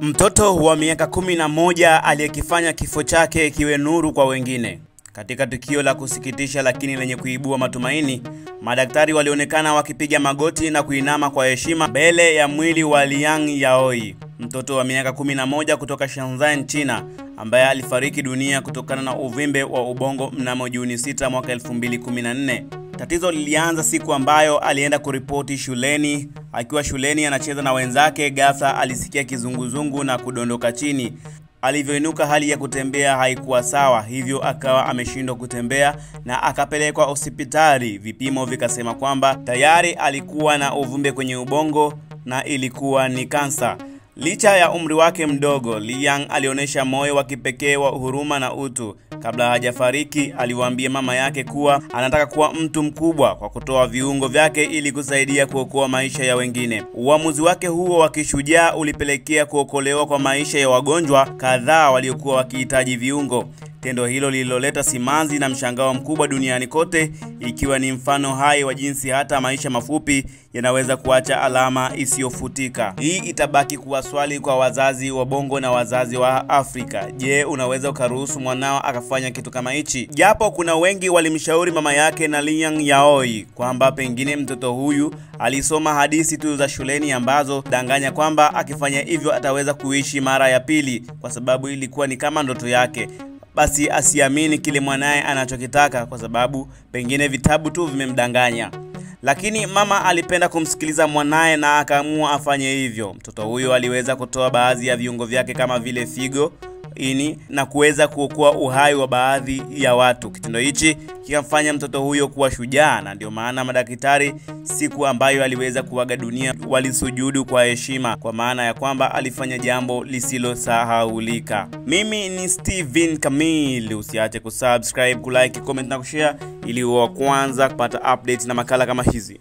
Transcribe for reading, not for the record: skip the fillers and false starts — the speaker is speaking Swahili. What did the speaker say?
Mtoto wa miaka 11 aliyekifanya kifo chake kiwe nuru kwa wengine. Katika tukio la kusikitisha lakini lenye kuibua matumaini, madaktari walionekana wakipiga magoti na kuinama kwa heshima mbele ya mwili wa Liang Yaoi, mtoto wa miaka 11 kutoka Shenzhen, China, ambaye alifariki dunia kutokana na uvimbe wa ubongo mnamo Juni 6 mwaka 2014. Tatizo lilianza siku ambayo alienda kuripoti shuleni. Akiwa shuleni anacheza na wenzake, ghafla alisikia kizunguzungu na kudondoka chini. Alivyoinuka hali ya kutembea haikuwa sawa, hivyo akawa ameshindwa kutembea na akapelekwa hospitali. Vipimo vikasema kwamba tayari alikuwa na uvimbe kwenye ubongo na ilikuwa ni kansa. Licha ya umri wake mdogo, Liang alionyesha moyo wa kipekee wa huruma na utu. Kabla hajafariki, aliwaambia mama yake kuwa anataka kuwa mtu mkubwa kwa kutoa viungo vyake ili kusaidia kuokoa maisha ya wengine. Uamuzi wake huo wa kishujaa ulipelekea kuokolewa kwa maisha ya wagonjwa kadhaa waliokuwa wakihitaji viungo. Tendo hilo lililoleta simanzi na mshangao mkubwa duniani kote, ikiwa ni mfano hai wa jinsi hata maisha mafupi yanaweza kuacha alama isiyofutika. Hii itabaki kuwa swali kwa wazazi wa Bongo na wazazi wa Afrika. Je, unaweza ukaruhusu mwanao akafanya kitu kama hichi? Japo kuna wengi walimshauri mama yake na Liang Yaoi kwamba pengine mtoto huyu alisoma hadithi tu za shuleni ambazo danganya kwamba akifanya hivyo ataweza kuishi mara ya pili, kwa sababu ilikuwa ni kama ndoto yake. Basi asiamini kile mwanae anachokitaka kwa sababu pengine vitabu tu vimemdanganya. Lakini mama alipenda kumsikiliza mwanae na akaamua afanye hivyo. Mtoto huyo aliweza kutoa baadhi ya viungo vyake kama vile figo, ini, na kuweza kuokoa uhai wa baadhi ya watu. Kitendo hichi kikamfanya mtoto huyo kuwa shujaa, na ndio maana madaktari siku ambayo aliweza kuaga dunia walisujudu kwa heshima, kwa maana ya kwamba alifanya jambo lisilosahaulika. Mimi ni Steven Kamili. Usiache kusubscribe, kulike, comment na kushare ili uwe wa kwanza kupata updates na makala kama hizi.